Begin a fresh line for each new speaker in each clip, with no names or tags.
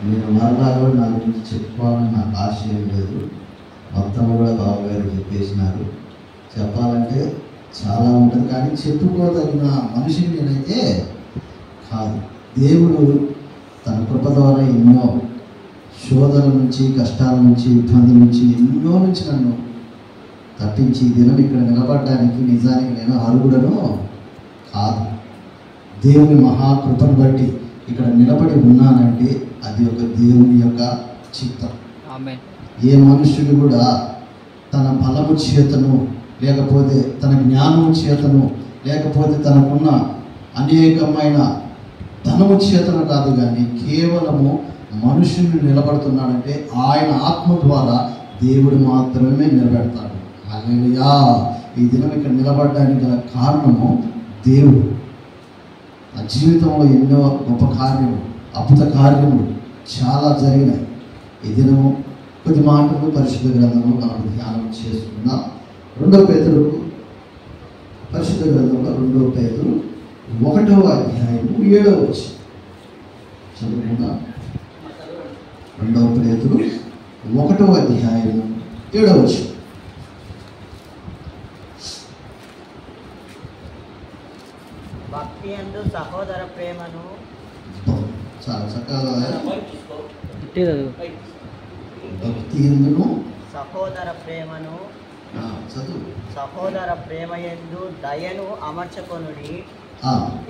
నేను మరలా కూడా నా గురించి చెప్పుకోవాలని నాకు ఆశ ఏం లేదు. మొత్తం కూడా బావగారు చెప్పేసినారు. చెప్పాలంటే చాలా ఉంటుంది, కానీ చెప్పుకోదగిన మనిషిని నేనైతే కాదు. దేవుడు తన కృప ద్వారా ఎన్నో శోధన నుంచి, కష్టాల నుంచి, ఇబ్బంది నుంచి, ఎన్నో నుంచి నన్ను తప్పించి దినం ఇక్కడ నిలబడడానికి నిజానికి నేను అర్హుడను కాదు. దేవుని మహాకృపను బట్టి ఇక్కడ నిలబడి ఉన్నానంటే అది ఒక దేవుని యొక్క చిత్తం. ఏ మనుషుడు కూడా తన బలము చేతను, లేకపోతే తన జ్ఞానము చేతను, లేకపోతే తనకున్న అనేకమైన ధనము చేతను కాదు, కానీ కేవలము మనుషుని నిలబడుతున్నాడంటే ఆయన ఆత్మ ద్వారా దేవుడు మాత్రమే నిలబెడతాడు. హల్లెలూయా. ఈ దినం ఇక్కడ నిలబడడానికి గల కారణము దేవుడు. నా జీవితంలో ఎన్నో గొప్ప కార్యములు, అద్భుత కార్యములు చాలా జరిగినాయి. ఈ దినము కొద్ది మాటలు పరిశుద్ధ గ్రంథంలో మనం ధ్యానం చేసుకున్నాం. 2 పేతురు పరిశుద్ధ గ్రంథంలో 2 పేతురు 1వ అధ్యాయం 7వ వచనం చదువుకుందాం. 2 పేతురు 1వ అధ్యాయం 7వ వచనం.
భక్తి యందు సహోదర ప్రేమను,
చాలా చక్కగా భక్తి యందును
సహోదర ప్రేమను,
చదువు.
సహోదర ప్రేమ యందు దయను అమర్చుకొనుడి.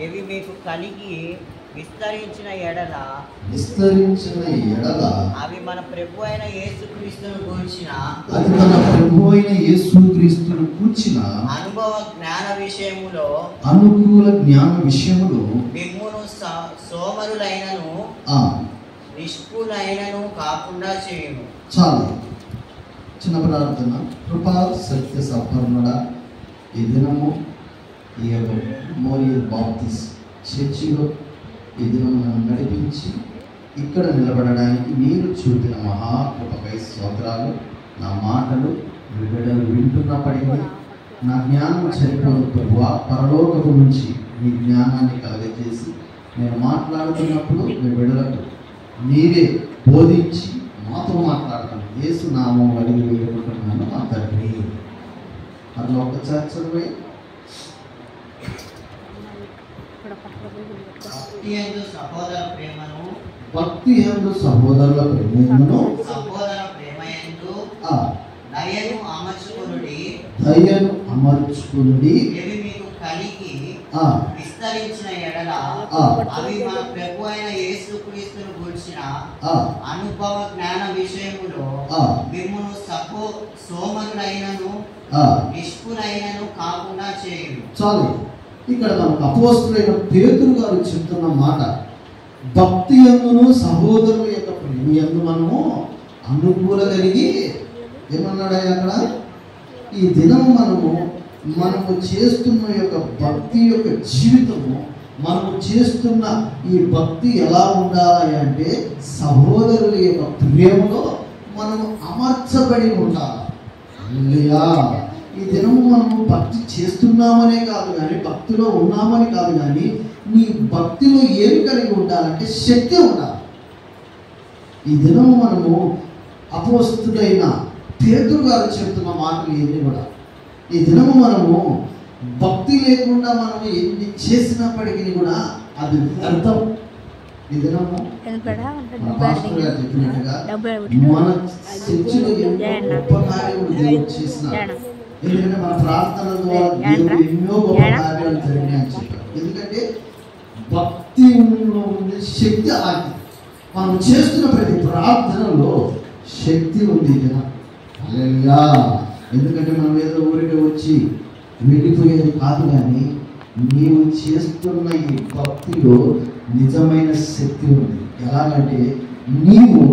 ఇవి మీకు కలిగి విస్తరించిన ఎడల అవి మన ప్రభు అయిన యేసుక్రీస్తును గూర్చిన అనుభూల జ్ఞాన విషయములో మిమ్మును సోమరులైనను నిష్ఠులైనను కాకుండా చేయును.
చాలు. చిన్న ప్రార్థన. కృపా సత్య సంపన్నుడా, ఈ దినము ఈ మెమోరియల్ బాప్టిస్ట్ చర్చిలో ఈ దినము నన్ను నడిపించి ఇక్కడ నిలబడడానికి మీరు చూపిన మహాకృపకై స్తోత్రాలు. నా మాటలు బిడ్డలు వింటున్నప్పటికీ నా జ్ఞానం సరిపోదు ప్రభువా, పరలోకము నుంచి మీ జ్ఞానాన్ని కలగజేసి నేను మాట్లాడుతున్నప్పుడు మీ బిడ్డలకు మీరే బోధించి మాతో మాట్లాడతాను. యేసు నామం అడిగి వేడుకుంటున్నాను మా తండ్రి. అందులో ఒకసారి చదివే.
భక్తి యందు సహోదర ప్రేమను,
భక్తి యందు సహోదరుల ప్రేమను,
సహోదర ప్రేమ యందు దయను అమర్చుకొనుడి.
దయను అమర్చుకొనుడి.
ఇవి మీకు కలిగి విస్తరించిన ఎడల అవి మన ప్రభు అయిన యేసుక్రీస్తును గూర్చిన అనుభవ జ్ఞాన విషయములో మిమ్మును సోమరులైనను నిష్ఠులైనను కాకుండా చేయును.
చాలు. ఇక్కడ మనకు అపోస్తలుడైన పేతురు గారు చెప్తున్న మాట, భక్తి యందును సహోదరుల యొక్క ప్రేమ యందు మనము అనుకూల కలిగి ఏమన్నాడు అక్కడ? ఈ దినము మనము చేస్తున్న యొక్క భక్తి యొక్క జీవితము, మనము చేస్తున్న ఈ భక్తి ఎలా ఉండాలి అంటే సహోదరుల యొక్క ప్రేమలో మనము అమర్చబడి ఉండాలి. ఈ దినము మనము భక్తి చేస్తున్నామనే కాదు కానీ, భక్తిలో ఉన్నామని కాదు కానీ, నీ భక్తిలో ఏమి కలిగి ఉండాలంటే శక్తి ఉండాలి. ఈ దినము మనము అపోస్తుడైన పేతురు గారు చెప్తున్న మాటలు ఏమి కూడా, ఈ దినము మనము భక్తి లేకుండా మనము ఎన్ని చేసినప్పటికీ కూడా అది వ్యర్థం. ఈ దినము పాస్టర్ గారు చెప్పినట్టుగా మన చర్చిలో ఎన్నో గొప్ప కార్యములు దేవుడు చేసినారు. ఎందుకంటే మన ప్రార్థన ద్వారా దేవుడు ఎన్నో గొప్ప కార్యాలు జరిగినాయని చెప్పారు. ఎందుకంటే భక్తిలో ఉండే శక్తి అలాంటి. మనం చేస్తున్న ప్రతి ప్రార్థనలో శక్తి ఉంది కదా. హల్లెలూయా. ఎందుకంటే మనం ఏదో ఊరికే వచ్చి వెళ్ళిపోయేది కాదు, కానీ నీవు చేస్తున్న ఈ భక్తిలో నిజమైన శక్తి ఉంది. ఎలాగంటే నీవు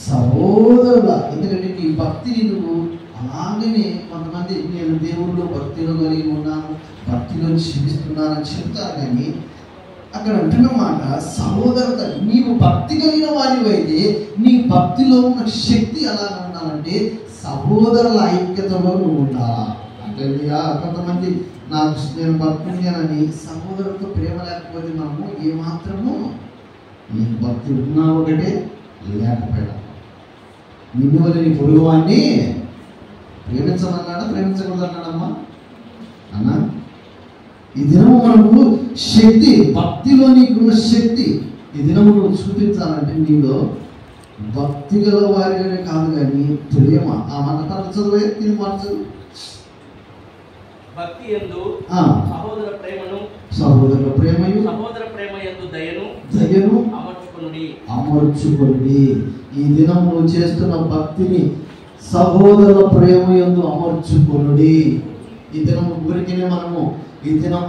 సహోదరుల, ఎందుకంటే నీ భక్తిని నువ్వు అలాగనే కొంతమంది నేను దేవుడిలో భక్తిలో కలిగి ఉన్నాను, భక్తిలో క్షమిస్తున్నానని చెప్తారు, కానీ అక్కడ అంటున్నమాట సహోదరత. నీవు భక్తి కలిగిన వారివైతే నీ భక్తిలో ఉన్న శక్తి ఎలా ఉండాలంటే సహోదరుల ఐక్యతలో నువ్వు ఉండాలా. అంటే కొంతమంది నేను భక్తున్నానని సహోదరులతో ప్రేమ లేకపోతే మనము ఏమాత్రము నీ భక్తి ఉన్నా ఒకటే, లేకపోయినా నిన్ను వల్ల నీ పొరుగు వాడిని ప్రేమించమన్నాడా ప్రేమించకూడదు అన్నాడమ్మా అన్నా? ఈ దినము మనము శక్తి, భక్తిలో నీకున్న శక్తి ఈ దినము నువ్వు చూపించాలంటే నీలో భక్తి గల వారిగానే కాదు కానీ ప్రేమ. ఆ మాట చదువు, ఇది మాట చదువు.
భక్తి యందు సహోదర ప్రేమయు సహోదర ప్రేమ యందు దయను
అమర్చుకొనుడి. ఈ దినం నువ్వు చేస్తున్న భక్తిని సహోదర ప్రేమ యందు అమర్చుకొనుడి. ఈ దినం ఊరికినే మనము ఈ దినం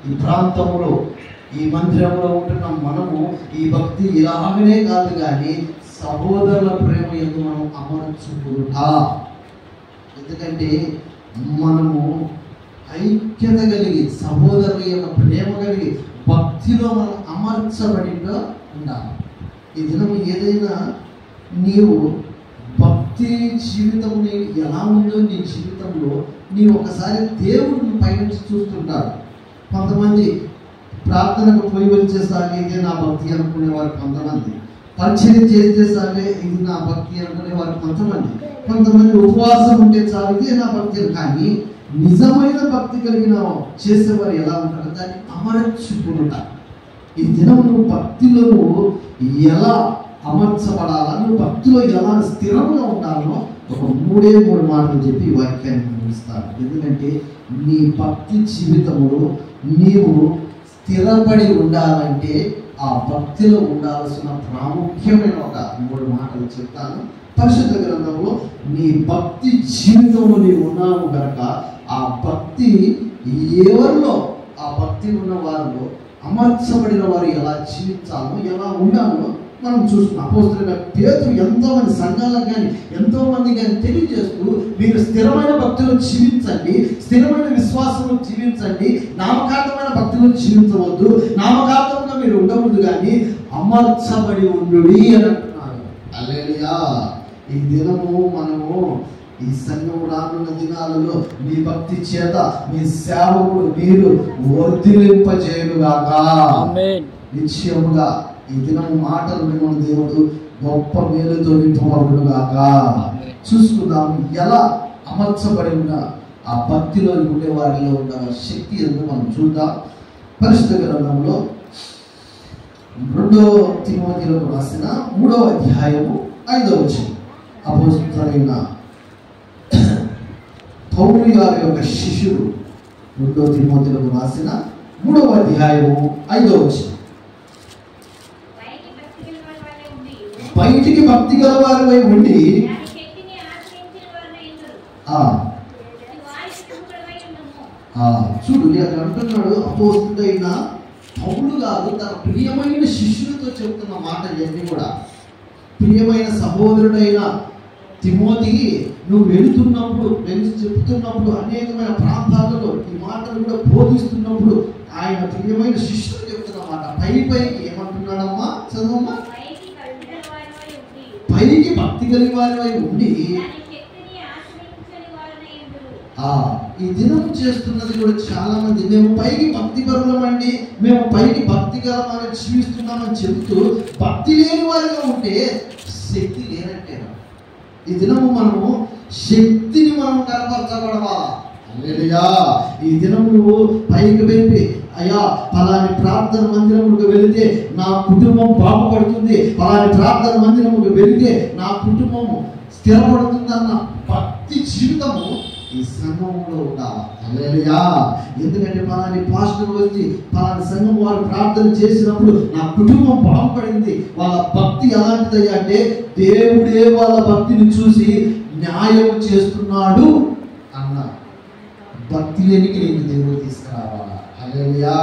ఈ ప్రాంతంలో ఈ మందిరంలో ఉంటున్న మనము ఈ భక్తి ఇలాగనే కాదు కానీ సహోదరుల ప్రేమ యందు మనం అమర్చుకుంటా. ఎందుకంటే మనము ఐక్యత కలిగి సహోదరుల యొక్క ప్రేమ కలిగి భక్తిలో మనం అమర్చబడిగా ఉండాలి. ఈ దినం ఏదైనా నీవు భక్తి జీవితం ఎలా ఉందో నీ జీవితంలో నీవు ఒకసారి దేవుడిని పైనుంచి చూస్తుంటాడు. కొంతమంది ప్రార్థనకు పోయి వచ్చేసారి ఇదే నా భక్తి అనుకునేవారు కొంతమంది, పరిచయం చేసేసారి ఇది నా భక్తి అనుకునేవారు కొంతమంది ఉపవాసం ఉంటే చాలు ఇదే నా భక్తి. కానీ నిజమైన భక్తి కలిగిన చేసేవారు ఎలా ఉంటారు? దాన్ని అమర్చుకుంటారు. ఈ దినం నువ్వు భక్తిలో ఎలా అమర్చబడాలా, నువ్వు భక్తిలో ఎలా స్థిరంగా ఉండాలో ఒక మూడు మాటలు చెప్పి ఈ వాక్యాన్ని ముగిస్తాను. ఎందుకంటే నీ భక్తి జీవితంలో నీవు స్థిరపడి ఉండాలంటే ఆ భక్తిలో ఉండాల్సిన ప్రాముఖ్యమైన ఒక 3 మాటలు చెప్తాను. పరిశుద్ధ గ్రంథంలో నీ భక్తి జీవితంలో నీవు ఉన్నావు కనుక ఆ భక్తి ఎవరిలో, ఆ భక్తి ఉన్న వారిలో అమర్చబడిన వారు ఎలా జీవించాలో ఎలా ఉండాలో మనం చూస్తున్నాం. అపోస్తలుడైన పేతురు ఎంతోమంది సంఘాలకు కానీ ఎంతోమంది కానీ తెలియజేస్తూ మీరు స్థిరమైన భక్తులను జీవించండి, స్థిరమైన విశ్వాసంలో జీవించండి, నామకార్థమైన భక్తులను జీవించవద్దు, నామకార్థంగా మీరు ఉండవద్దు కానీ అమర్చబడి ఉండుడి అని అంటున్నారు. హల్లెలూయా. ఈ దినము మనము ఈ సంఘం రానున్న దినాలలో మీ భక్తి చేత మీ సేవకుడు మీరు వర్ధిలింపజేయుగాక. నిశ్చయముగా ఈ దినము మాటలు మిమ్మల్ని దేవుడు గొప్ప మేలుతో నింపబడుగాక. చూసుకుందాం ఎలా అమర్చబడి ఉన్న ఆ భక్తిలో ఉండే వారిలో ఉన్న శక్తి ఎందుకు మనం చూద్దాం. పరిశుద్ధ గ్రంథంలో 2 తిమోతిలకు రాసిన 3వ అధ్యాయము 5వ వచనం. అపోస్తలుడైన పౌలు గారి యొక్క శిష్యుడు 2 తిమోతిలకు రాసిన 3వ అధ్యాయము 5వ వచనం. బయటికి భక్తి గల వారిపై ఉండి చూడు అక్కడ అంటున్నాడు. అపోస్తలుడైన పౌలు గారు తన ప్రియమైన శిష్యులతో చెబుతున్న మాట ఇవన్నీ కూడా. ప్రియమైన సహోదరుడైన తిమోతి, నువ్వు వెళుతున్నప్పుడు చెప్తున్నప్పుడు అనేకమైన ప్రాంతాలలో ఈ మాటలు కూడా బోధిస్తున్నప్పుడు ఆయన ప్రియమైన శిష్యులు చెప్తున్న మాట పైకి ఏమంటున్నాడమ్మా? చదువమ్మా. పైకి భక్తి కలిగి వారి ఉండి ఈ దినం చేస్తున్నది కూడా చాలా మంది మేము పైకి భక్తి పరులమండి, మేము పైకి భక్తికరమైన జీవిస్తున్నామని చెబుతూ భక్తి లేని వారిగా ఉంటే శక్తి లేనట్టే. ఈ దినము మనము శక్తిని మనం కనపరచబడవాలా. హల్లెలూయా. ఈ దినం నువ్వు పైకి వెళ్ళి అయ్యా పలాని ప్రార్థన మందిరముకు వెళితే నా కుటుంబం బాగుపడుతుంది, పలాని ప్రార్థన మందిరముకు వెళితే నా కుటుంబము స్థిరపడుతుందన్న భక్తి జీవితము ఈ సంఘంలో ఉండాలి. హల్లెలూయా. ఎందుకంటే పలాని పాస్టర్ వచ్చి పలాని సంఘం వారు ప్రార్థన చేసినప్పుడు నా కుటుంబం బాగుపడింది, వాళ్ళ భక్తి ఎలాంటిది అంటే దేవుడే వాళ్ళ భక్తిని చూసి న్యాయం చేస్తున్నాడు అన్న భక్తి లేనికి నేను దేవుడు తీసుకురావాలా. హల్లెలూయా.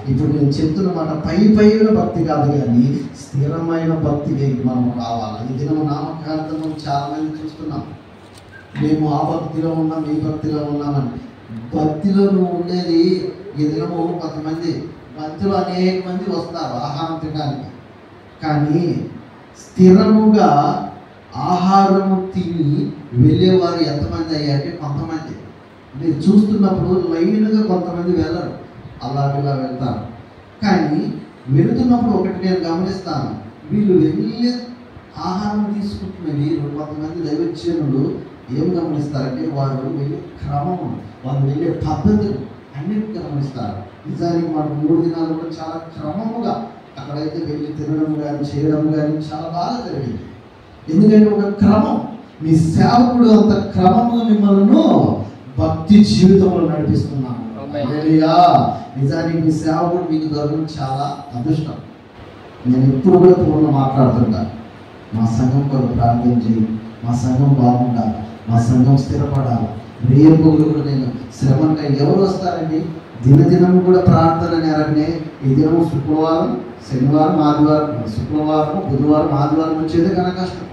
ఇప్పుడు నేను చెప్తున్న మాట పైన భక్తి కాదు కానీ స్థిరమైన భక్తికి మనం రావాలి. ఈ దినం నామకార్థం చాలా మంది చూస్తున్నాం, మేము ఆ భక్తిలో ఉన్నాం ఈ భక్తిలో ఉన్నామని. భక్తిలో నువ్వు ఉండేది ఈ దినము కొంతమంది భక్తిలో అనేక మంది వస్తారు ఆహారం తినడానికి, కానీ స్థిరముగా ఆహారము తిని వెళ్ళేవారు ఎంతమంది అయ్యారంటే కొంతమంది. మీరు చూస్తున్నప్పుడు లైన్గా కొంతమంది వెళ్ళరు, అలాగలా వెళ్తారు. కానీ వెళుతున్నప్పుడు ఒకటి నేను గమనిస్తాను, వీళ్ళు వెళ్ళే ఆహారం తీసుకుంటున్న వీరు కొంతమంది దైవజనులు ఏం గమనిస్తారంటే వారు వెళ్ళే క్రమం, వాళ్ళు వెళ్ళే పద్ధతులు అన్నిటి గమనిస్తారు. నిజానికి మనకు 3 దినాలు కూడా చాలా క్రమముగా అక్కడైతే వెళ్ళి తినడం కానీ చేయడం కానీ చాలా బాగా జరిగింది. ఎందుకంటే ఒక క్రమం, మీ సేవకుడు అంత క్రమముగా మిమ్మల్ని భక్తి జీవితంలో నడిపిస్తున్నాను. నిజానికి మీ సేవకుడు మీకు దొరకడం చాలా అదృష్టం. నేను ఎప్పుడు కూడా పూర్ణ మాట్లాడుతుంటాను, మా సంఘం కొరకు ప్రార్థన చేయి, మా సంఘం బాగుండాలి, మా సంఘం స్థిరపడాలి. రేపు కూడా నేను శ్రమంగా ఎవరు వస్తారండి? దినదినం కూడా ప్రార్థన నేరనే. ఈ దినం శుక్రవారం, శనివారం, ఆదివారం, శుక్రవారం, బుధవారం, ఆదివారం వచ్చేదే కన్నా కష్టం.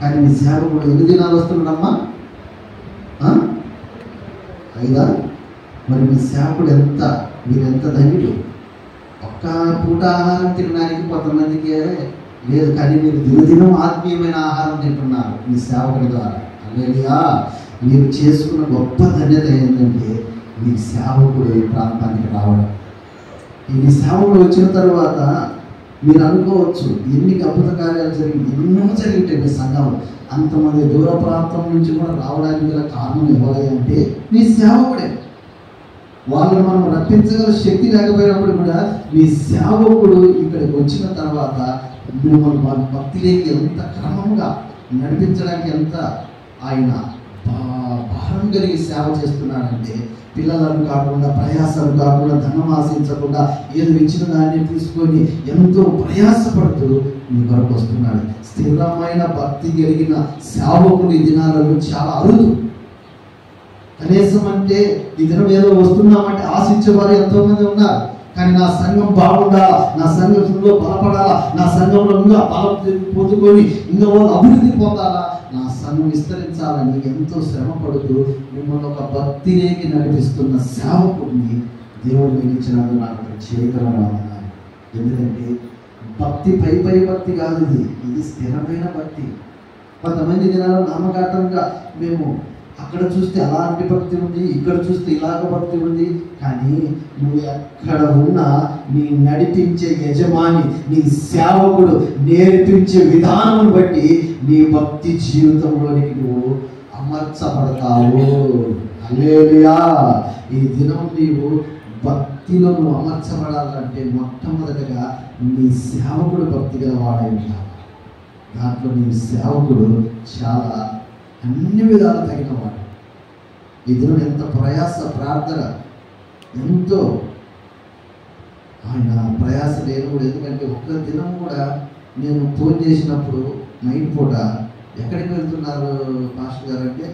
కానీ మీ సేవకుడు ఎన్ని దినాలు వస్తున్నాడమ్మా? 5. మరి మీ సేవకుడు మీరు ఎంత ధన్యుడు. ఒక్క పూట ఆహారం తినడానికి కొంతమందికి లేదు, కానీ మీరు దినదినం ఆత్మీయమైన ఆహారం తింటున్నారు మీ సేవకుడి ద్వారా. అల్లెలుయా. మీరు చేసుకున్న గొప్ప ధన్యత ఏంటంటే మీ సేవకుడు ఈ ప్రాంతానికి రావడం. ఈ సేవకుడు వచ్చిన తర్వాత మీరు అనుకోవచ్చు ఎన్ని అద్భుత కార్యాలు జరిగింది, ఎన్నో జరిగితే మీ సంఘంలో. అంతమంది దూర ప్రాంతం నుంచి కూడా రావడానికి గల కారణం ఎవరంటే మీ సేవకుడే. వాళ్ళని మనం రప్పించగల శక్తి లేకపోయినప్పుడు కూడా మీ సేవకుడు ఇక్కడికి వచ్చిన తర్వాత మిమ్మల్ని వాళ్ళ భక్తిలోకి ఎంత క్రమంగా నడిపించడానికి ఎంత ఆయన భారం కలిగి సేవ చేస్తున్నాడంటే, పిల్లలను కాకుండా, ప్రయాసాలు కాకుండా, ధనం ఆశించకుండా ఏదో ఇచ్చిన దాన్ని తీసుకొని ఎంతో ప్రయాసపడుతూ మీ కొరకు వస్తున్నాడు. స్థిరమైన భక్తి కలిగిన సేవకులు ఈ దినాలలో చాలా అరుదు. కనీసం అంటే ఈ దినం ఏదో వస్తున్నామంటే ఆశించేవారు ఎంతోమంది ఉన్నారు. కానీ నా సంఘం బాగుండాలా, నా సంఘంలో బలపడాలా, నా సంఘంలో ఇంకా బలం పొందుకొని ఇంకా వాళ్ళు అభివృద్ధి పొందాలా, నా సంఘం విస్తరించాలని ఎంతో శ్రమ పడుతూ మిమ్మల్ని ఒక భక్తిలోకి నడిపిస్తున్న సేవకుడిని దేవుడు మిగిలించినందుకు నాకు ప్రత్యేకమైన వందనాలు. ఎందుకంటే భక్తి పై భక్తి కాదు, ఇది స్థిరమైన భక్తి. కొంతమంది దినాల్లో నామకార్థంగా మేము అక్కడ చూస్తే అలాంటి భక్తి ఉంది, ఇక్కడ చూస్తే ఇలాగ భక్తి ఉంది. కానీ నువ్వు ఎక్కడ ఉన్నా నీ నడిపించే యజమాని, నీ సేవకుడు నేర్పించే విధానం బట్టి నీ భక్తి జీవితంలోనికి నువ్వు అమర్చబడతావు. హల్లెలూయా. ఈ దినం నీవు భక్తిలో నువ్వు అమర్చబడాలంటే మొట్టమొదటిగా నీ సేవకుడు భక్తి గలవాడై ఉంటావు. దాంట్లో నీ సేవకుడు చాలా అన్ని విధాలు తగినవాడు. ఈ దినం ఎంత ప్రయాస ప్రార్థన, ఎంతో ఆయన ప్రయాస లేని కూడా. ఎందుకంటే ఒక్క దినం కూడా నేను ఫోన్ చేసినప్పుడు నైట్ పూట ఎక్కడికి వెళ్తున్నారు పాస్టర్ గారు అంటే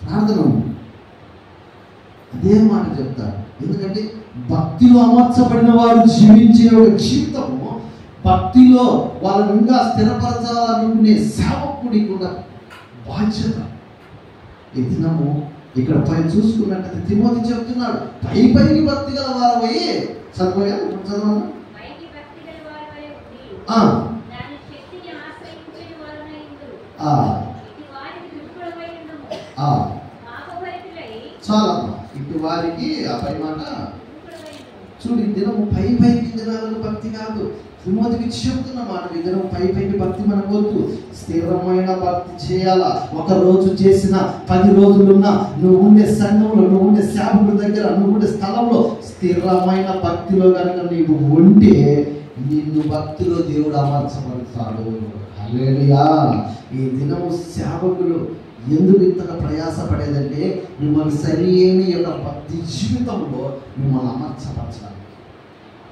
ప్రార్థన, అదే మాట చెప్తారు. ఎందుకంటే భక్తిలో అమర్చబడిన వారు జీవించే ఒక జీవితము, భక్తిలో వాళ్ళని ఇంకా స్థిరపరచాలనుకునే సేవకుడికి కూడా బాధ్యత. ఈ దినము ఇక్కడ పై చూసుకున్నట్టు తిమోతి చెప్తున్నాడు, పైకి భక్తి గల వారమై చదువు చాలా ఇటు వారికి ఆ పై మాట చూడు. ఈ దినము పైకి దినాలకు భక్తి కాదు. తిమోతికి చెప్తున్న మాట, ఈ దినం పైకి భక్తి మనకు వద్దు. స్థిరమైన భక్తి చేయాలా. ఒక రోజు చేసిన 10 రోజులున్నా నువ్వు ఉండే సంఘంలో, నువ్వు ఉండే సేవకుడి దగ్గర, నువ్వు ఉండే స్థలంలో స్థిరమైన భక్తిలో కనుక నీవు ఉంటే నిన్ను భక్తిలో దేవుడు అమర్చబడతాడు. హల్లెలూయా. ఈ దినము సేవకులు ఎందుకు ఇంతగా ప్రయాసపడేదంటే మిమ్మల్ని సరైన యొక్క భక్తి జీవితంలో మిమ్మల్ని అమర్చపరచాలి.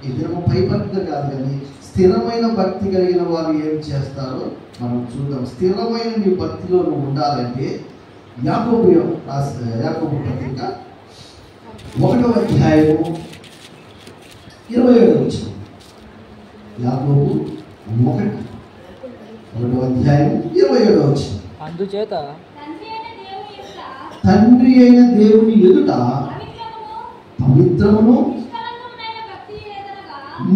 ఈ దినము పై భక్తి కాదు, కానీ స్థిరమైన భక్తి కలిగిన వారు ఏం చేస్తారో మనం చూద్దాం. స్థిరమైన నీ భక్తిలో నువ్వు ఉండాలంటే యాకోబు పత్రిక 1వ అధ్యాయము 27వ వచనం. యాకోబు 1వ అధ్యాయం 27వ వచనం.
అందుచేత
తండ్రి అయిన దేవుని ఎదుట పవిత్రమును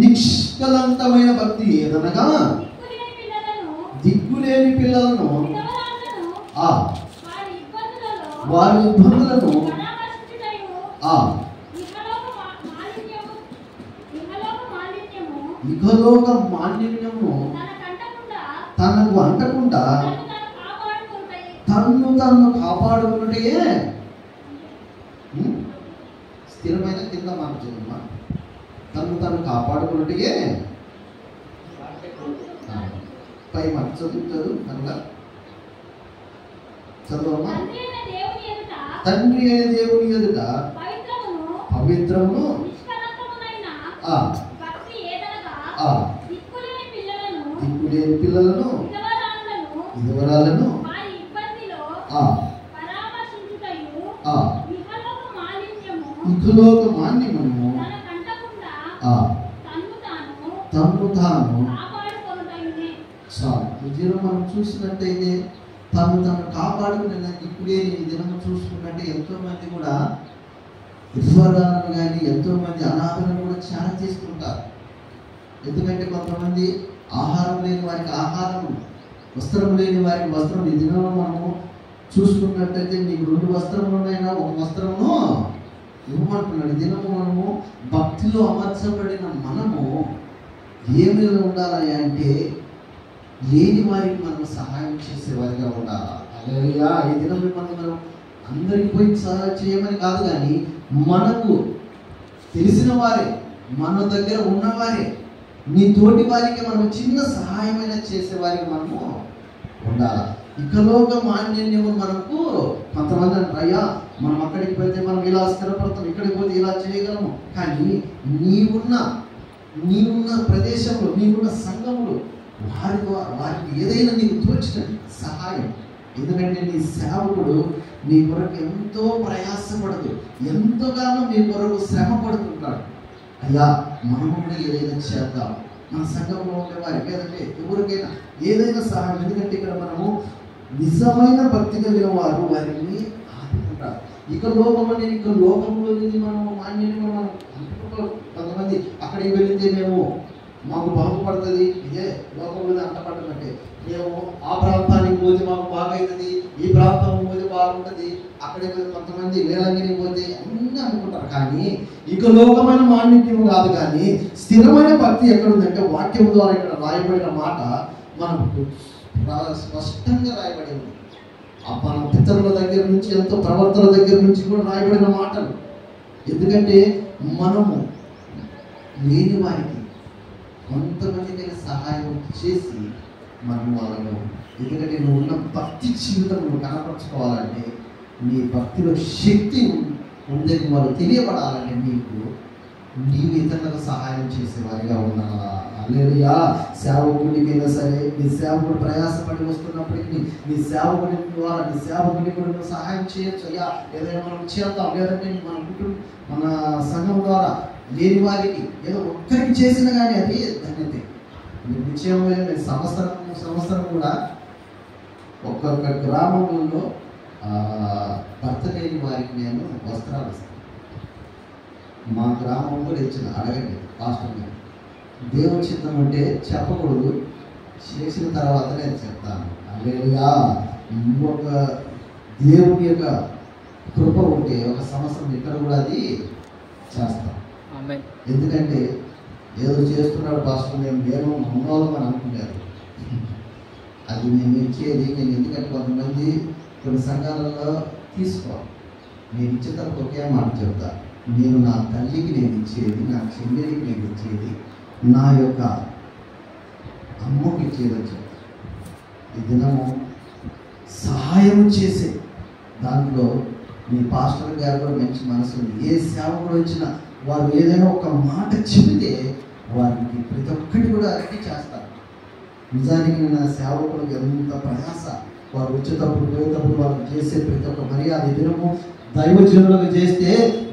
నిష్కలంకమైన భక్తి ఏదనగా దిక్కులేని పిల్లలను వారి ఇబ్బందులను ఇహలోక మాలిన్యము తనకు అంటకుండా తన్ను కాపాడుకున్నటే స్థిరమైన కింద మాట చదువుమా. తను కాపాడుకున్నట్టుగా పై మాట చదువుతారు అనగా చదవమ్మా. తండ్రి అయిన దేవుని ఎదుట పవిత్రమును దిక్కులేని పిల్లలను విధవరాలను ఇహలోక మాన్యమును తన్ను తాను చాలు. మనం చూసినట్టయితే తను కాపాడుకునే దిక్కులేని దినము చూసుకున్నట్టే ఎంతో మంది కూడా విశ్వరాలను కానీ ఎంతో మంది అనాథలను కూడా చాలా చేస్తుంటారు. ఎందుకంటే కొంతమంది ఆహారం లేని వారికి ఆహారం, వస్త్రం లేని వారికి వస్త్రం. ఈ దినంలో మనము చూసుకున్నట్టయితే నీకు 2 వస్త్రములైనా 1 వస్త్రమును ఇవ్వమంటున్నాడు. దినము మనము భక్తిలో అమర్చబడిన మనము ఏమి ఉండాలి అంటే లేని వారికి మనం సహాయం చేసేవారిగా ఉండాలి. హల్లెలూయా. ఈ దినం మనం అందరికి పోయి సహాయం చేయమని కాదు, కానీ మనకు తెలిసిన వారే, మన దగ్గర ఉన్నవారే, నీ తోటి వారికి మనం చిన్న సహాయమైన చేసేవారికి మనము ఉండాలి. ఇకలోక మాన్యము మనకు కొంతమంది అంటారయ్యా మనం అక్కడికి పోతే మనం ఇలా స్థిరపడతాం, ఇక్కడికి పోతే ఇలా చేయగలము. కానీ నీవున్న ప్రదేశంలో, నీవున్న సంఘములు వారికి ఏదైనా నీకు తోచిన సహాయం. ఎందుకంటే నీ సేవకుడు నీ కొరకు ఎంతో ప్రయాసపడదు, ఎంతోగానో నీ కొరకు శ్రమ పడుతుంటాడు. అయ్యా మనము కూడా ఏదైనా చేద్దాం, మన సంఘంలో ఉండే వారికి ఏదంటే ఎవరికైనా ఏదైనా సహాయం. ఎందుకంటే ఇక్కడ మనము నిజమైన భక్తి కలిగిన వారు వారిని ఆదుకుంటారు. ఇక లోకంలో మనము మాన్యాన్ని మనం కొంతమంది అక్కడికి వెళితే మేము మాకు బాగుపడుతుంది, ఇదే లోకంలో అంటపడ్డమంటే మేము ఆ ప్రాంతానికి పోతే మాకు బాగా అవుతుంది, ఈ ప్రాంతం పోతే బాగుంటుంది, అక్కడికి కొంతమంది వేలంగిరికి పోతే అన్నీ అనుకుంటారు. కానీ ఇక లోకమైన మాన్యత్యం కాదు, కానీ స్థిరమైన భక్తి ఎక్కడుందంటే వాక్యం ద్వారా ఇక్కడ రాయబడిన మాట మనకు స్పష్టంగా రాయబడి ఉంది. మన పితరుల దగ్గర నుంచి, ఎంతో ప్రవర్తన దగ్గర నుంచి కూడా రాయబడిన మాటలు. ఎందుకంటే మనము లేని వారికి కొంతమందికి సహాయం చేసి మనం వాళ్ళను, ఎందుకంటే నువ్వు ఉన్న భక్తి జీవితం నువ్వు కనపరచుకోవాలంటే, నీ భక్తిలో శక్తి ఉందని వాళ్ళు తెలియబడాలంటే నీవు ఇతరులకు సహాయం చేసేవారిగా ఉండాలా. హల్లెలూయా. సేవకుడికైనా సరే, నీ సేవకుడు ప్రయాసపడి వస్తున్నప్పటికీ నీ సేవకుడి ద్వారా నీ సేవకుడికి కూడా నువ్వు సహాయం చేయొచ్చు. అయ్యా ఏదైనా మనం చేద్దాం, లేదంటే మన కుటుంబం, మన సంఘం ద్వారా లేని వారికి ఏదో ఒక్కరికి చేసినా కానీ అది ధన్యతే. నిశ్చయమైన సంవత్సరం కూడా ఒక్కొక్క గ్రామంలో భర్త లేని వారికి నేను వస్త్రాలు ఇస్తాను. మా గ్రామంలో ఇచ్చిన అడగండి పాస్టర్ గారు. దేవుని చిత్తం అంటే చెప్పకూడదు, చేసిన తర్వాత నేను చెప్తాను. హల్లెలూయా. ఒక దేవుని యొక్క కృప ఉంటే ఒక సంవత్సరం ఇక్కడ కూడా అది చేస్తాం. ఎందుకంటే ఏదో చేస్తున్నాడు పాస్టర్, నేను మౌనం అని అనుకున్నారు. అది నేను ఇచ్చేది నేను, ఎందుకంటే కొంతమంది కొన్ని సంఘాలలో తీసుకోవాలి. నేను ఇచ్చేటప్పుడు ఒకే మాట చెప్తా, నేను నా తల్లికి నేను ఇచ్చేది, నా చెల్లెలికి నేను ఇచ్చేది, నా యొక్క అమ్మకి ఇచ్చేదని చెప్తా. ఈ దినము సహాయం చేసే దాంట్లో మీ పాస్టర్ గారు కూడా మంచి మనసు ఉంది. ఏ సేవకుడు వచ్చినా వారు ఏదైనా ఒక మాట చెబితే వారికి ప్రతి ఒక్కటి కూడా అడిగి చేస్తారు. నిజానికి నా సేవకులకు ఎంత ప్రయాస, వారు వచ్చేటప్పుడు పోయేటప్పుడు వారు చేసే ప్రతి ఒక్క మర్యాద. దినము దైవజనులకు చేస్తే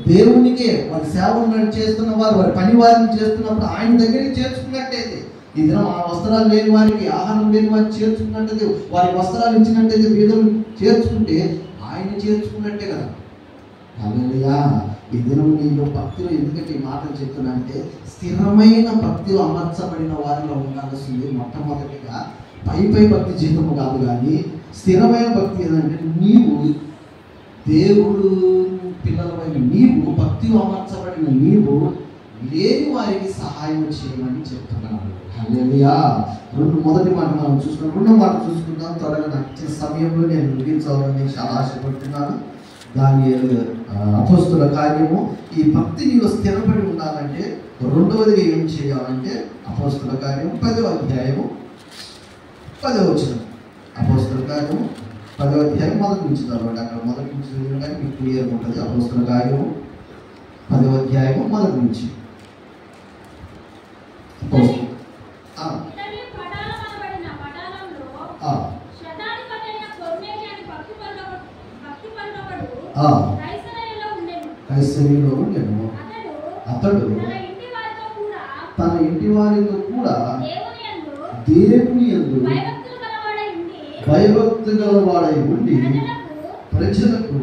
దేవునికే వారి సేవలు చేస్తున్న వారు, వారి పని వారిని చేస్తున్నప్పుడు ఆయన దగ్గరికి చేర్చుకున్నట్టయితే, ఈ దినం ఆ వస్త్రాలు లేని వారికి, ఆహారం లేని వారికి చేర్చుకున్నట్టయితే, వారి వస్త్రాలు ఇచ్చినట్టయితే, వీధులు చేర్చుకుంటే ఆయన చేర్చుకున్నట్టే కదా. హల్లెలూయా. ఈ దినం నీలో భక్తిలో ఎందుకంటే ఈ మాటలు చెప్తున్నా అంటే, స్థిరమైన భక్తిలో అమర్చబడిన వారిలో ఉండాల్సింది మొట్టమొదటిగా పై భక్తి జీవితము కాదు, కానీ స్థిరమైన భక్తి ఏంటంటే నీవు దేవుడు పిల్లలపైన నీవు భక్తిలో అమర్చబడిన నీవు లేని వారికి సహాయం చేయమని చెప్తున్నాడు. హల్లెలూయా. మొదటి మాట మనం చూసుకున్నాం. రెండో మాట చూసుకుందాం. త్వరగా నాకు సమయంలో నేను ముగించాలని చాలా ఆశపడుతున్నాను. దానియేలు అపోస్తుల కార్యము. ఈ భక్తి నీలో స్థిరపడి ఉండాలంటే రెండవదిగా ఏం చేయాలంటే అపోస్తుల కార్యం 10వ అధ్యాయము 10వ వచనం. అపోస్తుల కార్యము 10వ అధ్యాయం మొదటి నుంచి చదవండి. అక్కడ మొదటి నుంచి చదివిన కానీ మీకు క్లియర్గా ఉంటుంది. అపోస్తుల కార్యము 10వ అధ్యాయము మొదటి నుంచి. కైసరీలో ఉండెను. అతడు తన ఇంటి వారితో కూడా దేవుని యందు భయభక్తి గలవాడై ఉండి ప్రజలకు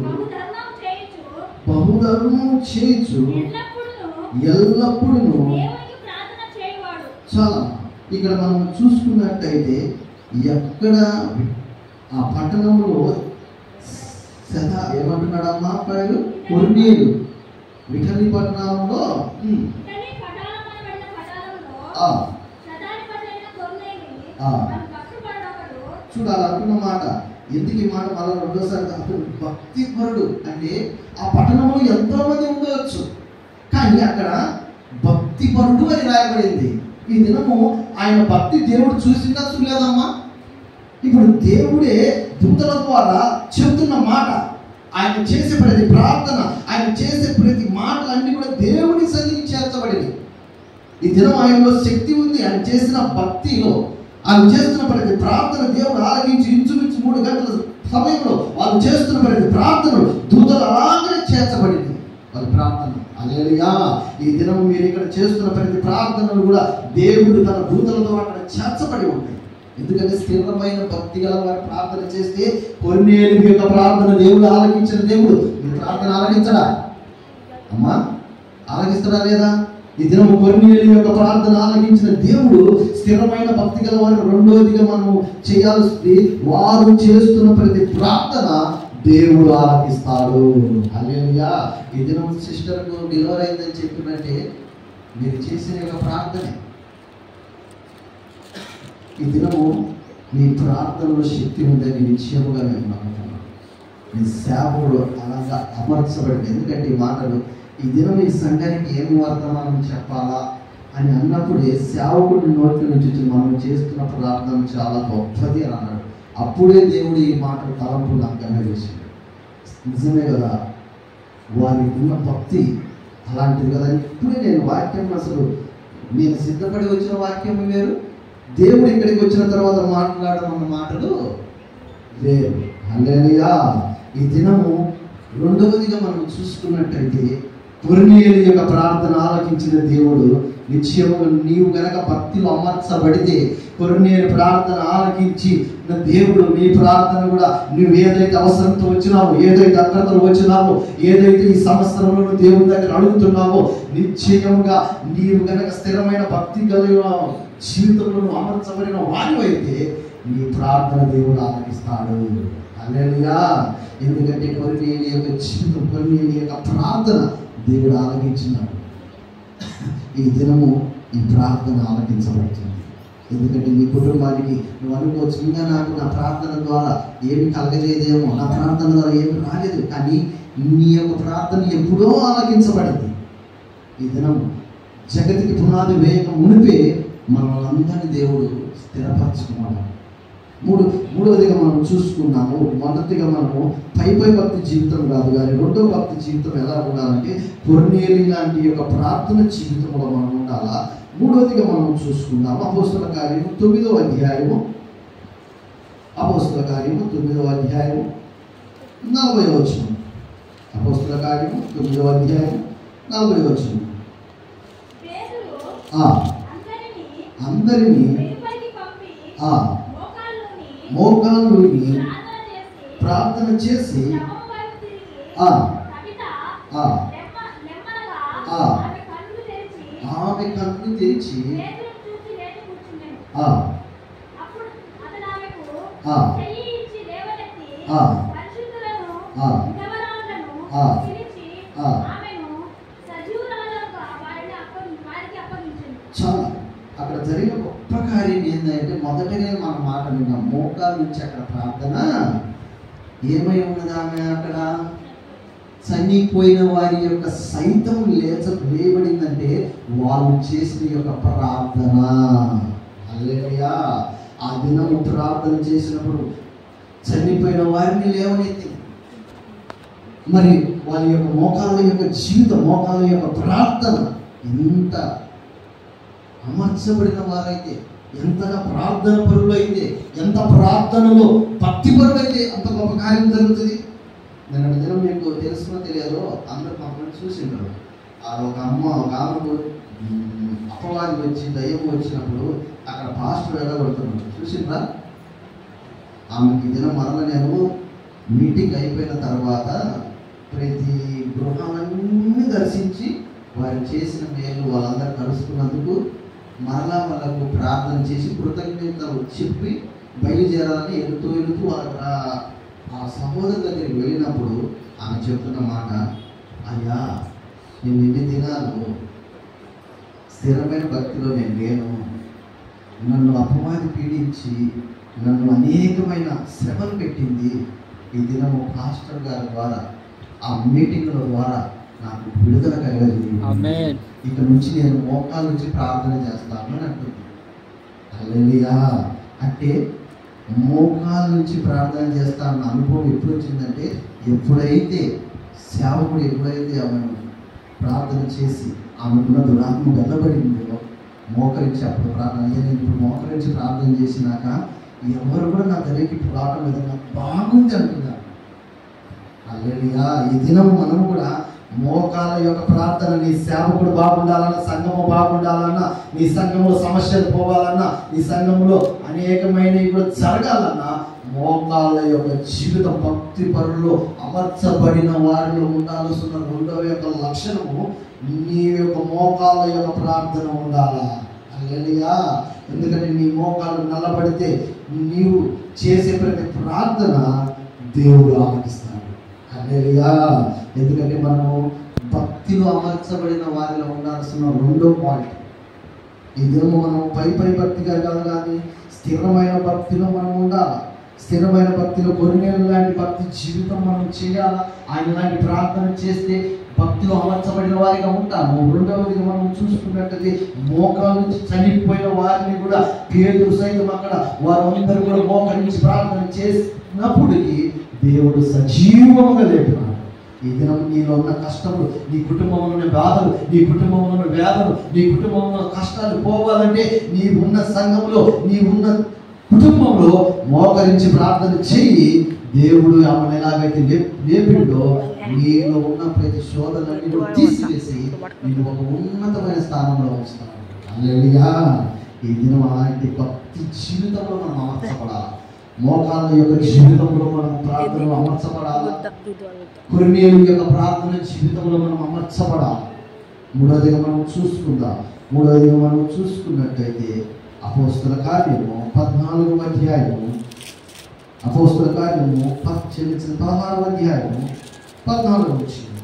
బహుధర్మం చేయుచు ఎల్లప్పుడూ. చాలా ఇక్కడ మనం చూసుకున్నట్టయితే ఎక్కడ ఆ పట్టణంలో ఏమంటున్నాడమ్మా పేరు కొర్నేలు. విఠలి పట్టణంలో చూడాలనుకున్న మాట. ఎందుకు ఈ మాట మళ్ళీ రెండోసారి? అతడు భక్తి పరుడు అంటే ఆ పట్టణంలో ఎంతో మంది ఉండవచ్చు, కానీ అక్కడ భక్తి పరుడు అని రాయబడింది. ఈ దినము ఆయన భక్తి దేవుడు చూసిందా చూడలేదమ్మా? ఇప్పుడు దేవుడే దూతల ద్వారా చెబుతున్న మాట, ఆయన చేసే ప్రతి ప్రార్థన, ఆయన చేసే ప్రతి మాటలన్నీ కూడా దేవుని సన్నిధికి చేర్చబడింది. ఈ దినం ఆయనలో శక్తి ఉంది. ఆయన చేసిన భక్తిలో, ఆయన చేస్తున్న ప్రతి ప్రార్థన దేవుడు ఆలకించి ఇంచుమించు 3 గంటల సమయంలో వాళ్ళు చేస్తున్న ప్రతి ప్రార్థన దూతలు అలాగనే చేర్చబడింది వాళ్ళ ప్రార్థన. హల్లెలూయా. ఈ దినం మీరు ఇక్కడ చేస్తున్న ప్రతి ప్రార్థనలు కూడా దేవుడు తన దూతలతో అక్కడ చేర్చబడి ఉంటాయి. ఎందుకంటే స్థిరమైన భక్తి గల వారు ప్రార్థన చేస్తే కొర్నేలు యొక్క ప్రార్థన దేవుడు ఆలకించిన దేవుడు మీ ప్రార్థన ఆలకించడా అమ్మా? ఆలకిస్తాడా లేదా? ఈ దినం కొర్నేలు యొక్క ప్రార్థన ఆలకించిన దేవుడు స్థిరమైన భక్తి గల వారు రెండోదిగా మనము చేయాల్సింది వారు చేస్తున్న ప్రతి ప్రార్థన దేవుడు ఆలకిస్తాడు. హల్లెలూయా. ఈ దినం సిస్టర్కు డెలివరీ అయిందని చెప్పినట్టే మీరు చేసిన యొక్క ప్రార్థనే. ఈ దినము మీ ప్రార్థనలో శక్తి ఉందని నిశ్చయముగా నేను నమ్ముతున్నాను. మీ సేవకుడు అలాగా అమర్చబడింది. ఎందుకంటే ఈ మాటలు ఈ దినం ఈ సంఘానికి ఏం వర్తమానం చెప్పాలా అని అన్నప్పుడే సేవకుడి నోటి నుంచి మనం చేస్తున్న ప్రార్థన చాలా గొప్పది అని అన్నాడు. అప్పుడే దేవుడు ఈ మాట తలంపులు అంకంగా చేశాడు. నిజమే కదా, వారికి ఉన్న భక్తి అలాంటిది కదా. ఇప్పుడే నేను వాక్యం అసలు నేను సిద్ధపడి వచ్చిన వాక్యం వేరు, దేవుడు ఇక్కడికి వచ్చిన తర్వాత మాట్లాడమన్న మాటలు వేరు. హల్లెలూయా. ఈ దినము రెండవదిగా మనం చూసుకున్నట్టయితే కొర్నేలు యొక్క ప్రార్థన ఆలకించిన దేవుడు నిశ్చయముగా నీవు గనక భక్తిలో అమర్చబడితే కొర్నేలు ప్రార్థన ఆలకించి దేవుడు నీ ప్రార్థన కూడా నువ్వు ఏదైతే అవసరంతో వచ్చినావో, ఏదైతే అగ్రతలు వచ్చినావో, ఏదైతే ఈ సంవత్సరంలో దేవుని దగ్గర అడుగుతున్నావో నిశ్చయముగా నీవు గనక స్థిరమైన భక్తి కలిగిన జీవితంలో అమర్చబడిన వారు అయితే నీ ప్రార్థన దేవుడు ఆలకిస్తాడు. హల్లెలూయా. ఎందుకంటే కొర్నేలు యొక్క జీవితం, కొర్నేలు యొక్క ప్రార్థన దేవుడు ఆలకించినాడు. ఈ దినము ఈ ప్రార్థన ఆలకించబడుతుంది. ఎందుకంటే నీ కుటుంబానికి నువ్వు అనుకోవచ్చు, ఇంకా నాకు నా ప్రార్థన ద్వారా ఏమి కలగలేదేమో, నా ప్రార్థన ద్వారా ఏమి రాలేదు, కానీ నీ యొక్క ప్రార్థన ఎప్పుడో ఆలకించబడింది. ఈ దినము జగతికి పునాది వేయక మునిపే మనల్ని దేవుడు స్థిరపరచుకున్నాడు. మూడవదిగా మనం చూసుకున్నాము. మొదటిగా మనము పై భక్తి జీవితం కాదు, కానీ రెండో భక్తి జీవితం ఎలా ఉండాలంటే కొర్నేలు లాంటి యొక్క ప్రార్థన జీవితంలో మనం ఉండాలా. మూడవదిగా మనం చూసుకున్నాము అపోస్తల కార్యము 9వ అధ్యాయము. అపోస్తల కార్యము 9వ అధ్యాయము 40వ వచనం. అపోస్తల కార్యము 9వ అధ్యాయము 40వ వచనం. అందరినీ మోకాళ్ళలోని ప్రార్థన చేసి ఆమె కన్ను తెరిచి మొదటనే మన మాట విన్నాం, మోకాల నుంచి అక్కడ ప్రార్థన ఏమై ఉన్నది ఆమె అక్కడ చనిపోయిన వారి యొక్క సైతం వేయబడిందంటే వాళ్ళు చేసిన యొక్క ప్రార్థన. హల్లెలూయా. ఆ దినము ప్రార్థన చేసినప్పుడు చనిపోయిన వారిని లేవనెత్తి, మరి వాళ్ళ యొక్క మోకాళ్ళ యొక్క జీవితం, మోకాళ్ళ యొక్క ప్రార్థన ఎంత అమర్చబడిన వారైతే, ఎంతగా ప్రార్థన పరులు అయితే, ఎంత ప్రార్థనలో భక్తి పరులు అయితే అంత గొప్ప కార్యం జరుగుతుంది. నేను దినం మీకు తెలుసుకున్నా తెలియదు, అందరూ మమ్మల్ని చూసింటారు. ఒక ఆమెకు అపవాది వచ్చి దయ్యం వచ్చినప్పుడు అక్కడ పాస్టర్ వెళ్ళగొడుతున్నాడు, చూసిండ్రా? ఆమెకి దినం మరల నేను మీటింగ్ అయిపోయిన తర్వాత ప్రతి గృహాలన్నీ దర్శించి వారు చేసిన మేలు వాళ్ళందరూ కలుసుకున్నందుకు మరలా వాళ్ళకు ప్రార్థన చేసి కృతజ్ఞతలు చెప్పి బయలుదేరాలని వెళుతూ ఆ సహోదరు దగ్గరికి వెళ్ళినప్పుడు ఆమె చెప్తున్న మాట, అయ్యా నేను ఎన్ని దినాలు స్థిరమైన భక్తిలో నేను లేను, నన్ను అపవాది పీడించి నన్ను అనేకమైన శ్రమలు పెట్టింది. ఈ దినము పాస్టర్ గారి ద్వారా, ఆ మీటింగ్ల ద్వారా నాకు విడుదల కలిగింది. ఇక నుంచి నేను మోకాల నుంచి ప్రార్థన చేస్తాను అని అంటుంది. హల్లెలూయా. అంటే మోకాల నుంచి ప్రార్థన చేస్తానన్న అనుభవం ఎప్పుడు వచ్చిందంటే, ఎప్పుడైతే సేవకుడు ఆమెను ప్రార్థన చేసి ఆమెకున్న దురాత్మ వెళ్ళబడిందో మోకరించి అప్పుడు ప్రార్థన, నేను ఇప్పుడు మోకరించి ప్రార్థన చేసినాక ఎవరు కూడా నా దగ్గరికి ఇప్పుడు రావడం విధంగా బాగుంది అంటున్నారు. హల్లెలూయా. ఈ దినం మనం కూడా మోకాల యొక్క ప్రార్థన, నీ సేవకుడు బాగుండాలన్నా, సంఘము బాగుండాలన్నా, నీ సంఘంలో సమస్యలు పోవాలన్నా, నీ సంఘంలో అనేకమైనవి కూడా జరగాలన్నా మోకాల యొక్క జీవితం భక్తి పరుల్లో అమర్చబడిన వారిలో ఉండాల్సిన రెండవ యొక్క లక్షణము నీ యొక్క మోకాల యొక్క ప్రార్థన ఉండాలా. హల్లెలూయా. ఎందుకంటే నీ మోకాలు నల్లబడితే నీవు చేసే ప్రతి ప్రార్థన దేవుడు ఆలకిస్తాడు. హల్లెలూయా. ఎందుకంటే మనము భక్తిలో అమర్చబడిన వారిలో ఉండాల్సిన రెండో పాయింట్, ఈ దినము మనం పై భక్తిగా కాదు కానీ స్థిరమైన భక్తిలో మనం ఉండాలి. స్థిరమైన భక్తిలో కొరినేలు లాంటి భక్తి జీవితం మనం చేయాలా. ఆయన లాంటి ప్రార్థన చేస్తే భక్తిలో అమర్చబడిన వారిగా ఉంటాము. రెండవదిగా మనం చూసుకున్నట్లయితే మోకాల నుంచి చనిపోయిన వారిని కూడా పేతురు సైతం అక్కడ వారందరూ కూడా మోకరించి ప్రార్థన చేసినప్పటికీ దేవుడు సజీవముగా లేపున్నాడు. ఈ దినం నీలో ఉన్న కష్టములు, నీ కుటుంబంలో ఉన్న బాధలు, నీ కుటుంబంలో ఉన్న వేదనలు, నీ కుటుంబంలో కష్టాలు పోవాలంటే నీ ఉన్న సంఘంలో, నీ ఉన్న కుటుంబంలో మోకరించి ప్రార్థన చెయ్యి. దేవుడు ఆమెను ఎలాగైతే లేపిండో నీలో ఉన్న ప్రతి శోధనని తీసివేసి నేను ఒక ఉన్నతమైన స్థానంలో ఉంచుతాను. హల్లెలూయా. ఈ దినం అలాంటి భక్తి జీవితంలో మనం అమర్చబడాలి. మోకాళ్ళ యొక్క జీవితంలో మనం ప్రార్థనలో అమర్చబడాలి. కొరినేలు యొక్క ప్రార్థన జీవితంలో మనం అమర్చబడాలి. మూడవదిగా మనం చూసుకున్నట్టయితే అపోస్తల కార్యము 14వ అధ్యాయము, అపోస్తల కార్యము 16వ అధ్యాయము 14వ వచనం.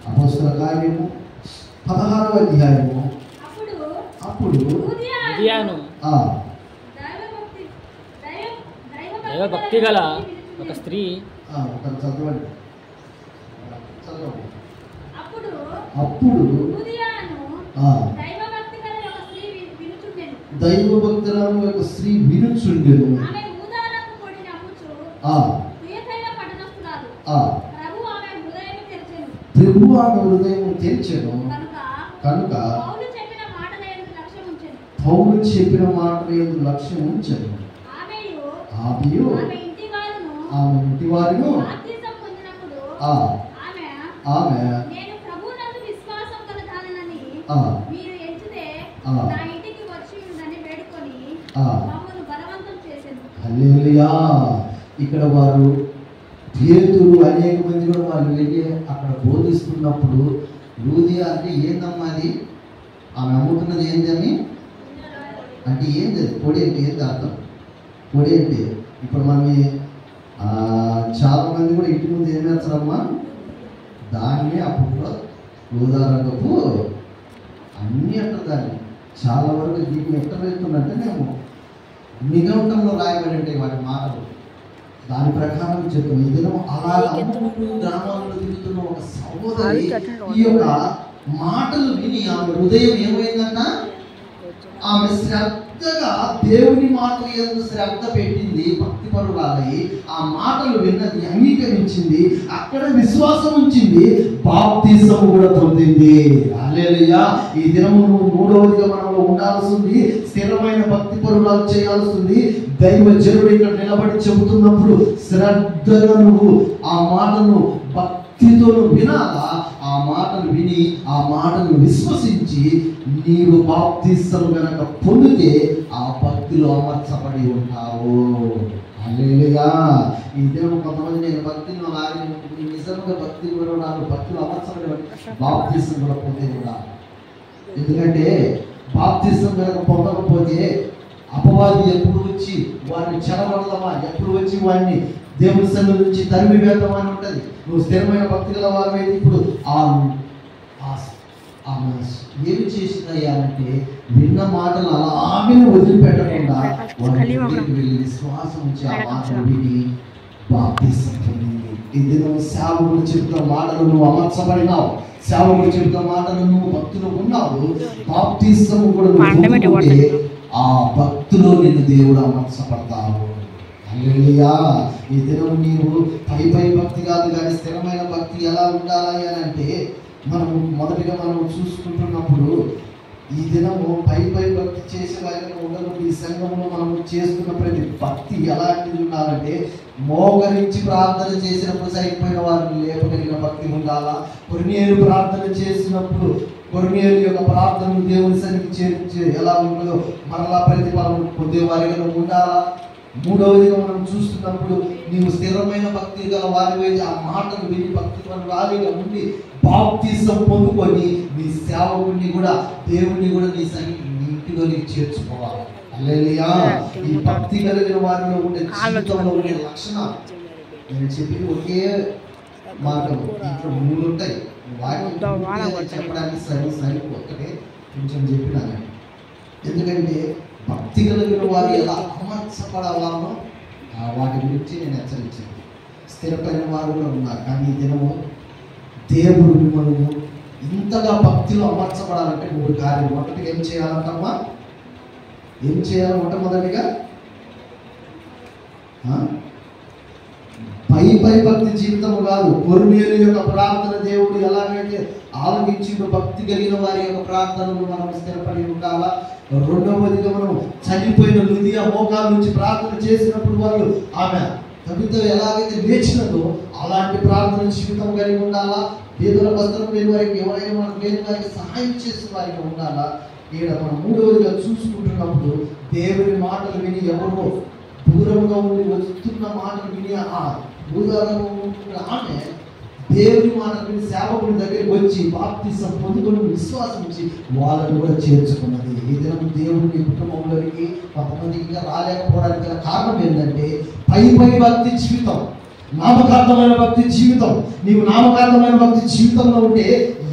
అపోస్తల కార్యము 16వ అధ్యాయము. అప్పుడు
దైవభక్తి గల ఒక స్త్రీ
చదవండి.
అప్పుడు
దైవభక్తులను యొక్క స్త్రీ వినుచుండెను. ప్రభు ఆమె హృదయం తెరిచెను కనుక పౌలు చెప్పిన మాట యందు లక్ష్యం ఉంచెను. ఆమె ఇంటి వారిను ఆమె హల్లెలూయా. ఇక్కడ వారు పేతురు అనేక మంది కూడా వాళ్ళు వెళ్ళి అక్కడ బోధిస్తున్నప్పుడు లూదియా అంటే ఏందమ్మా అది, ఆమె అమ్ముతున్నది ఏందని అంటే ఏంది, పొడి అంటే ఏంది అర్థం? పొడి అంటే ఇప్పుడు మనం చాలా మంది కూడా ఇంటి ముందు ఏం వేస్తారమ్మా, దాన్నే అప్పట్లో గోదావరపు అన్నీ అంటారు. దాన్ని చాలా వరకు దీన్ని ఎక్కడ వెళ్తున్నట్టే మేము నిఘంటులో రాయబడి ఉంటాయి వాటి మాటలు. దాని ప్రకారం చెప్తాను. ఈ దినం అలాగా గ్రామాల్లో తిరుగుతున్న ఒక సహోదరి ఈ యొక్క మాటలు విని ఆమె హృదయం ఏమైందంట, ఆమె శ్రద్ధగా దేవుని మాటలు ఎందు శ్రద్ధ పెట్టింది, భక్తిపరురాలై ఆ మాటలు విన్నది, అంగీకరించింది, అక్కడ విశ్వాసం ఉంచింది, బాప్తిసం కూడా పొందింది. హల్లెలూయా. ఈ దినము నువ్వు మూడవదిగా మనలో ఉండాల్సింది స్థిరమైన భక్తిపరురాలు చేయాల్సింది. దైవ జనుడు ఇక్కడ నిలబడి చెబుతున్నప్పుడు శ్రద్ధగా నువ్వు ఆ మాటను భక్తితో వినాలా. ఆ మాటలు విని ఆ మాటను విశ్వసించి నీవు బాప్తిసం గనక పొందితే ఆ భక్తిలో అమర్చబడి ఉంటావు. హల్లెలూయా. ఈ దినం కొంతమంది నేను భక్తిలో నిజంగా భక్తి భక్తిలో అమర్చబడి బాప్తిసం కూడా పొందే కూడా. ఎందుకంటే బాప్తిసం కనుక పొందకపోతే అపవాది ఎప్పుడు వచ్చి వారిని చెడగొడదామా, ఎప్పుడు వచ్చి వాడిని దేవుని సన్నిధి నుంచి తరిమి వేద్దామా అని ఉంటుంది. నువ్వు స్థిరమైన భక్తి గల వారైతే ఇప్పుడు ఏమి చేసిందయ్యాలంటే విన్న మాటలు అలాగే వదిలిపెట్టకుండా వారి వెళ్ళి విశ్వాసం ఉంచి ఆ మాటలు విని బాప్తిసం పొందింది. ఈ దినం సేవకుడు చెబుతున్న మాటలు నువ్వు అమర్చబడినావు, సేవకుడు చెబుతున్న మాటలు నువ్వు భక్తులు ఉన్నావు, బాప్తిసం కూడా నువ్వు ఆ భక్తులో నిన్ను దేవుడు అమర్చబడతావు. హల్లెలూయా. ఈ దినం నీవు పై భక్తి కాదు కానీ స్థిరమైన భక్తి ఎలా ఉండాలి అని అంటే మనము మొదటిగా మనం చూసుకుంటున్నప్పుడు ఈ దినము పై భక్తి చేసే వారిని ఉండదు. ఈ సంఘంలో మనం చేస్తున్న ప్రతి భక్తి ఎలాంటిది ఉండాలంటే మోకరించి ప్రార్థన చేసినప్పుడు సరిపోయిన వారిని లేపగలిగిన భక్తి ఉండాలా. కొర్నేలు ప్రార్థన చేసినప్పుడు కొర్నేలు యొక్క ప్రార్థనను దేవుని సన్నిధికి చేర్చి ఎలా ఉంటుందో మరలా ప్రతిఫలం పొందే వారిగా ఉండాలా. మూడవదిగా మనం చూస్తున్నప్పుడు నీవు స్థిరమైన భక్తి గల వారివై ఆ మాటలు విని భక్తి వారిగా ఉండి బాప్తిసం పొందుకొని నీ సేవకుడిని కూడా దేవుణ్ణి కూడా నీ ఇంటిలో నీకు చేర్చుకోవాలి. హల్లెలూయా. ఈ భక్తి కలిగిన వారిలో ఉండే జీవితంలో ఉండే లక్షణాలు నేను చెప్పి ఒకే మార్గం ఇంట్లో 3 ఉంటాయి. వాటిని చెప్పడానికి సరిపోతే కొంచెం చెప్పినాను. ఎందుకంటే భక్తి కలిగిన వారు ఎలా అమర్చపడవాలో వాటి గురించి నేను హెచ్చరించాను. స్థిరపడిన వారు కూడా ఉన్నారు. కానీ ఈ దినము దేవుడు మిమ్మల్ని ఇంతగా భక్తిలో అమర్చబడాలంటే 3 కార్యాలు. మొదటిగా ఏం చేయాలంటమ్మా? ఏం చేయాలి? మొట్టమొదటిగా పై భక్తి జీవితము కాదు. కొర్నేలు యొక్క ప్రార్థన దేవుడు ఎలాగైతే ఆలకించిందో భక్తి కలిగిన వారి యొక్క ప్రార్థనలు మనం స్థిరపడి ఉండాలా. రెండవదిగా మనం చనిపోయిన లుదియా మోకాల నుంచి ప్రార్థన చేసినప్పుడు వాళ్ళు ఆమె కవితో ఎలాగైతే లేచినదో అలాంటి ప్రార్థన జీవితం కలిగి ఉండాలా. పేదల వస్త్రం లేని వారికి ఎవరైనా మనకు లేని వారికి సహాయం చేసే వారికి ఉండాలా. ఇక్కడ మనం మూడవదిగా చూసుకుంటున్నప్పుడు దేవుని మాటలు విని ఎవరో దూరంగా ఉండి వస్తున్న మాటలు విని ఆ దూరంగా ఉంటున్న ఆమె దేవుని మాటలు విని సేవకుడి దగ్గరికి వచ్చి బాప్తిసం పొందుకొని విశ్వాసం ఇచ్చి వాళ్ళని కూడా చేర్చుకున్నది. ఈ దినం దేవుడి కుటుంబంలోనికి కొంతమంది ఇంకా రాలేకపోవడానికి గల కారణం ఏంటంటే పై భక్తి జీవితం, నామకార్థమైన భక్తి జీవితం. నీవు నామకార్థమైన భక్తి జీవితంలో ఉంటే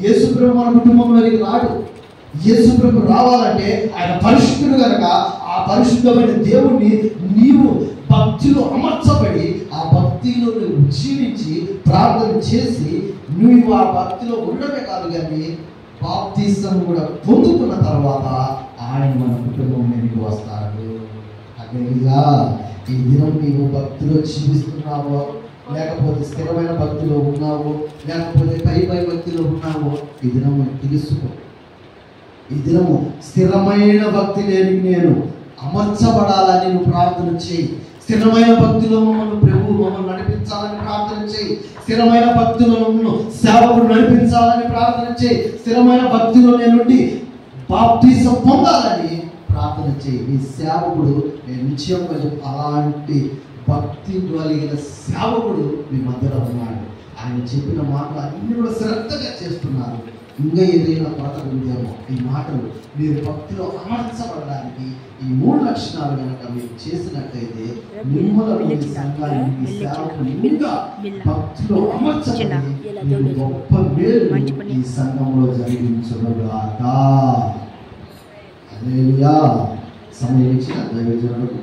యేసుప్రభు మన కుటుంబంలోనికి రాడు. యేసుప్రభు రావాలంటే ఆయన పరిశుద్ధుడు కనుక ఆ పరిశుద్ధమైన దేవుణ్ణి నీవు భక్తిలో అమర్చబడి ఆ భక్తిలో నువ్వు జీవించి ప్రార్థన చేసి నువ్వు ఆ భక్తిలో ఉండడమే కాదు కానీ బాప్తిసం కూడా పొందుకున్న తర్వాత ఆయన మన కుటుంబంలోనికి వస్తాడు. అదేవిధంగా ఈ దినం నీవు భక్తిలో జీవిస్తున్నావో లేకపోతే స్థిరమైన భక్తిలో ఉన్నావో లేకపోతే పై భక్తిలో ఉన్నావో ఈ దినం తెలుసుకో. ఈ దినము స్థిరమైన భక్తి లేని నేను అమర్చబడాలని నువ్వు ప్రార్థన చేయి. స్థిరమైన భక్తిలో మమ్మల్ని నడిపించాలని ప్రార్థన చేయి. స్థిరమైన భక్తిలో మమ్మల్ని సేవకుడు నడిపించాలని ప్రార్థన చేయి. స్థిరమైన భక్తిలో నేను బాప్తిసం పొందాలని ప్రార్థన చేయి. ఈ సేవకుడు నేను నిశ్చయంగా అలాంటి భక్తి కలిగిన సేవకుడు మీ మధ్యలో ఉన్నాడు. ఆయన చెప్పిన మాటలు అన్ని కూడా శ్రద్ధగా చేస్తున్నారు. ఇంకా ఏదైనా కొరత ఉందేమో ఈ మాటలు మీరు భక్తిలో అమర్చబడడానికి ఈ 3 లక్షణాలు కనుక మీరు చేసినట్లయితే మిమ్మల్ని సంఘానికి సేవకులు ఇంకా భక్తిలో అమర్చబడి మీరు గొప్ప మేలు ఈ సంఘంలో జరిగించుగాక. హల్లెలూయా. సమయం ఇచ్చిన దైవజనులకు